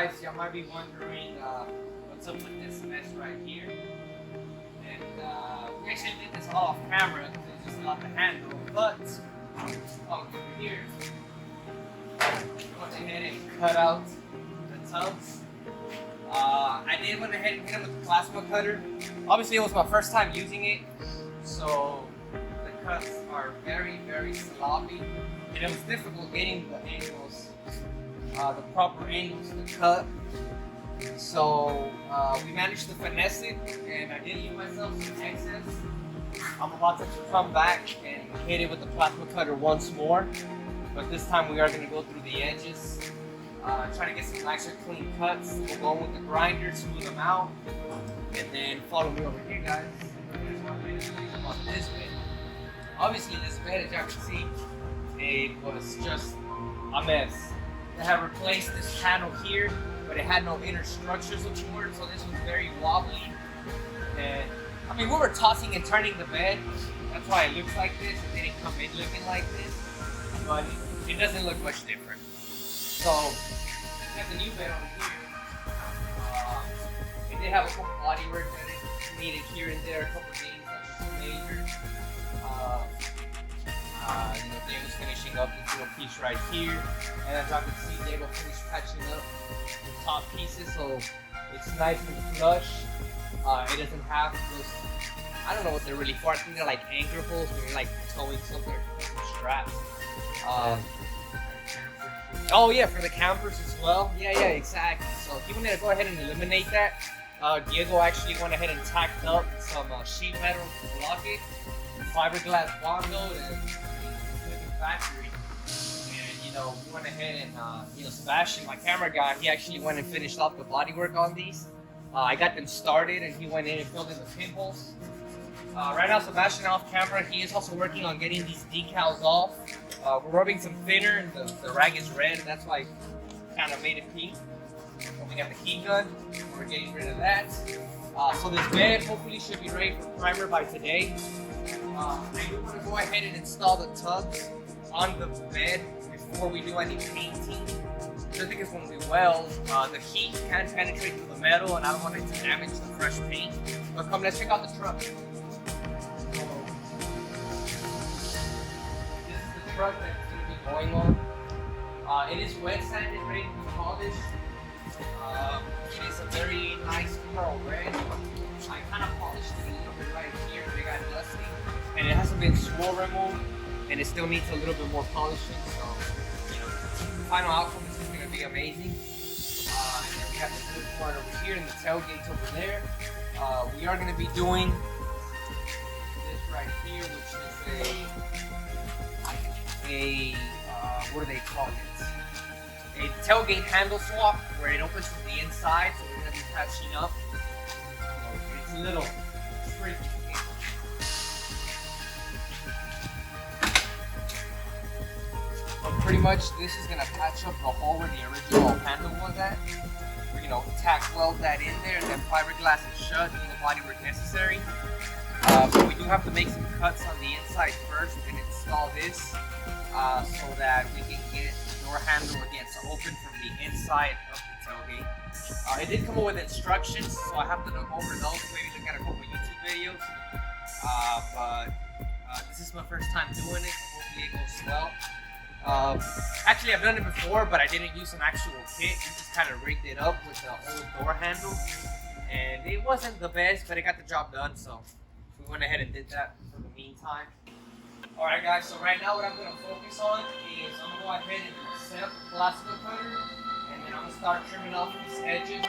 guys, you might be wondering what's up with this mess right here. And we actually did this all off camera because it's just not the handle. But over here, went ahead and cut out the tubs. I did went ahead and hit them with the plasma cutter. Obviously, it was my first time using it, so the cuts are very, very sloppy, and it was difficult getting the angles, the proper angles to cut. So we managed to finesse it, and I did leave myself some excess. I'm about to come back and hit it with the plasma cutter once more, but this time we are going to go through the edges, try to get some nicer clean cuts. We'll go in with the grinder, smooth them out, and then follow me over here, guys. Here's one way to do about this bed. Obviously, this bed, as y'all can see, it was just a mess. They have replaced this panel here, but it had no inner structure support, so this was very wobbly. And I mean, we were tossing and turning the bed. That's why it looks like this. It didn't come in looking like this, but it doesn't look much different. So we have the new bed over here. It did have a couple body work that it needed here and there, a couple things that was major. Dave was finishing up this little piece right here, and as y'all can see, Dave will finish patching up the top pieces so it's nice and flush. It doesn't have those, I don't know what they're really for. I think they're like anchor holes when you're like towing something, some straps. Oh yeah, for the campers as well. Yeah, exactly. So if you want to go ahead and eliminate that, Diego actually went ahead and tacked up some sheet metal to block it, fiberglass bonded, and factory. And we went ahead and Sebastian, my camera guy, he actually went and finished off the body work on these. I got them started, and he went in and filled in the pinholes. Right now, Sebastian off camera, he is also working on getting these decals off. We're rubbing some thinner, and the rag is red, and that's why I kind of made it pink. So we got the heat gun, we're getting rid of that. So this bed hopefully should be ready for primer by today. I do want to go ahead and install the tubs on the bed before we do any painting. So I think it's going to do well. The heat can penetrate through the metal, and I don't want it to damage the fresh paint. But come, let's check out the truck. So, this is the truck that it's going to be going on. It is wet sanded, ready to be polished. It is a very nice pearl red. I kind of polished it a little bit right here, but it got dusty. And it hasn't been swirl removed, and it still needs a little bit more polishing. So, the final outcome is going to be amazing. And then we have the good part over here and the tailgates over there. We are going to be doing this right here, which is what do they call it? A tailgate handle swap, where it opens from the inside, so we're going to be patching up. It's a little tricky. But pretty much this is going to patch up the hole where the original handle was at. We're going to tack weld that in there, and then fiberglass it shut, do the body work necessary. But we do have to make some cuts on the inside first and install this so that we can get the door handle again to open from the inside of the tailgate. It did come up with instructions, so I have to look over those, maybe look at a couple YouTube videos. But this is my first time doing it, so hopefully it goes well. Actually, I've done it before, but I didn't use an actual kit. I just kind of rigged it up with the old door handle, and it wasn't the best, but it got the job done, so we went ahead and did that for the meantime. Alright guys, so right now what I'm going to focus on is I'm going to go ahead and set up the plasma cutter, and then I'm going to start trimming off these edges.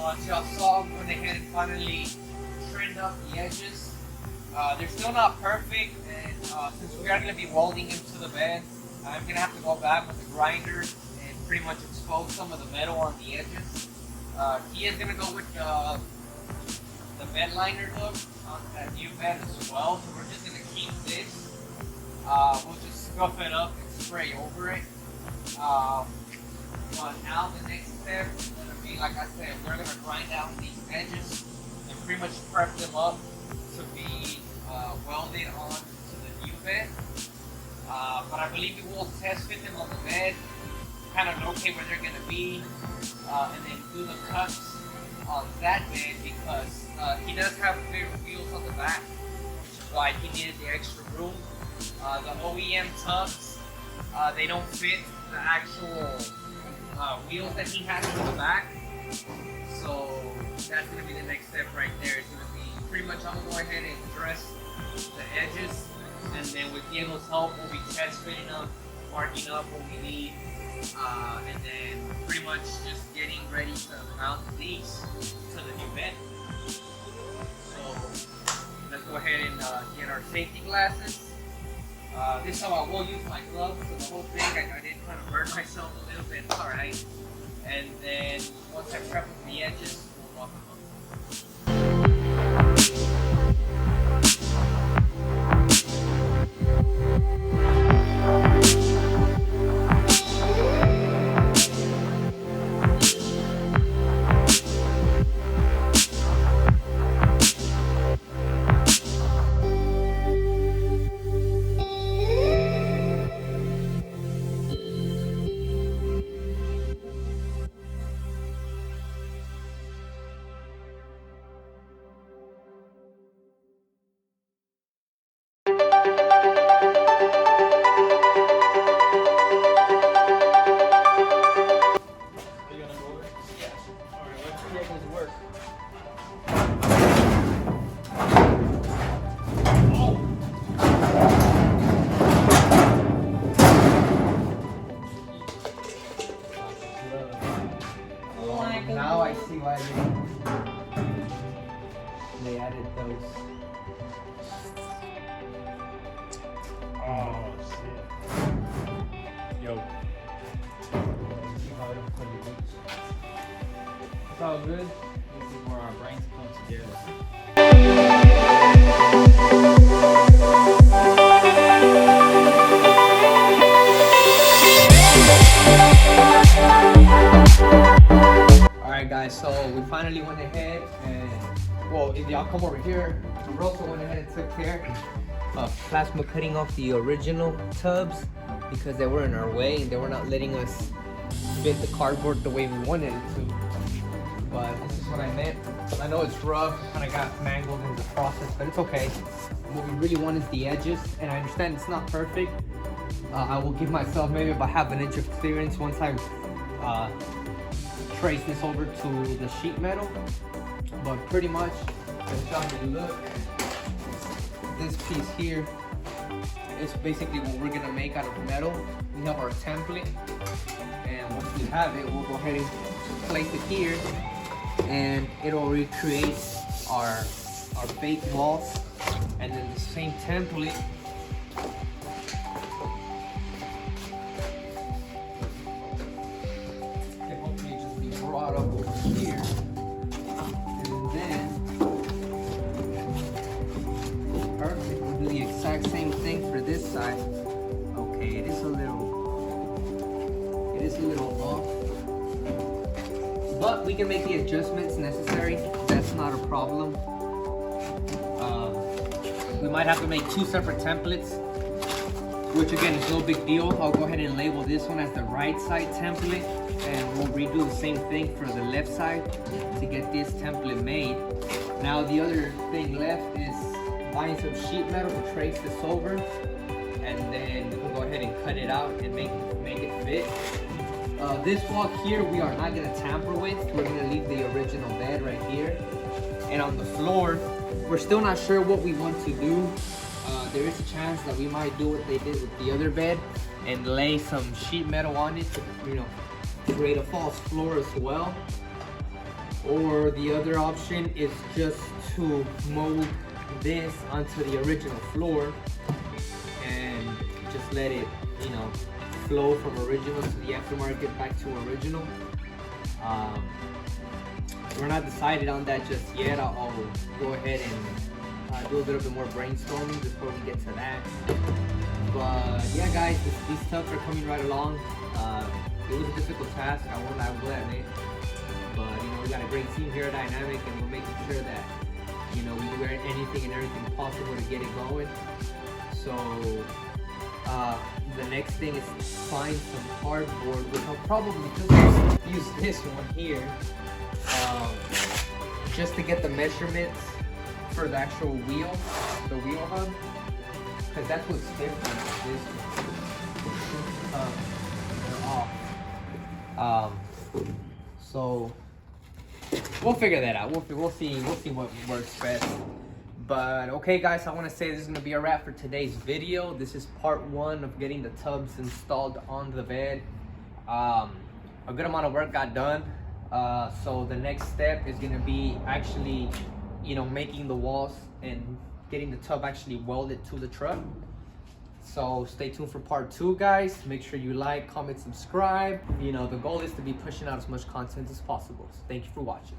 As y'all saw, I went ahead and finally trimmed up the edges. They're still not perfect, and since we are going to be welding into the bed, I'm going to have to go back with the grinder and pretty much expose some of the metal on the edges. He is going to go with the bed liner look on that new bed as well, so we're just going to keep this. We'll just scuff it up and spray over it. But now the next step is going to be, like I said, we're going to grind down these edges and pretty much prep them up to be welded onto the new bed. But I believe we will test fit them on the bed, kind of locate where they're going to be, and then do the cuts on that bed because he does have bigger wheels on the back, which is why he needed the extra room. The OEM tubs, they don't fit the actual wheels that he has in the back. So that's going to be the next step right there. It's going to be pretty much, I'm going to go ahead and dress the edges, and then with Diego's help, we'll be test fitting them, marking up what we need, and then pretty much just getting ready to mount these to the new bed. So let's go ahead and get our safety glasses. This time I will use my gloves for the whole thing. I did kind of burn myself a little bit, it's alright. And then once I prep the edges, we'll walk them up. Now I see why they added those. Oh shit. Yo. It's all good. This is where our brains come together. Alright guys, so we finally went ahead and, well, if y'all come over here, we also went ahead and took care of plasma cutting off the original tubs because they were in our way and they were not letting us fit the cardboard the way we wanted it to. But this is what I meant. I know it's rough, kind of got mangled in the process, but it's okay. What we really want is the edges, and I understand it's not perfect. I will give myself maybe about half an inch of clearance once I trace this over to the sheet metal. But pretty much, if you look, this piece here is basically what we're gonna make out of metal. We have our template, and once we have it, we'll go ahead and place it here, and it'll recreate our fake walls, and then the same template can hopefully just be brought up over here, and then perfect. We'll do the exact same thing for this side. Okay, it is a little off, but we can make the adjustments necessary. That's not a problem. We might have to make two separate templates, which again is no big deal. I'll go ahead and label this one as the right side template, and we'll redo the same thing for the left side to get this template made. Now the other thing left is buying some sheet metal to trace this over, and then we can go ahead and cut it out and make it fit. This wall here we are not going to tamper with. We're going to leave the original bed right here, and on the floor we're still not sure what we want to do. There is a chance that we might do what they did with the other bed and lay some sheet metal on it to, create a false floor as well. or the other option is just to mold this onto the original floor and just let it, you know, flow from original to the aftermarket back to original. We're not decided on that just yet. I'll go ahead and do a little bit more brainstorming before we get to that. But yeah, guys, these tubs are coming right along. It was a difficult task, I will admit. But you know, we got a great team here at Dynamic, and we're making sure that, you know, we do anything and everything possible to get it going. So the next thing is to find some cardboard, which I'll probably just use this one here, just to get the measurements for the actual wheel, the wheel hub, because that's what's different. This they're off. So we'll figure that out. We'll see what works best. But okay, guys, I want to say this is going to be a wrap for today's video. This is part 1 of getting the tubs installed on the bed. A good amount of work got done. So the next step is going to be actually, you know, making the walls and getting the tub actually welded to the truck. So stay tuned for part 2, guys. Make sure you like, comment, subscribe. You know, the goal is to be pushing out as much content as possible. So thank you for watching.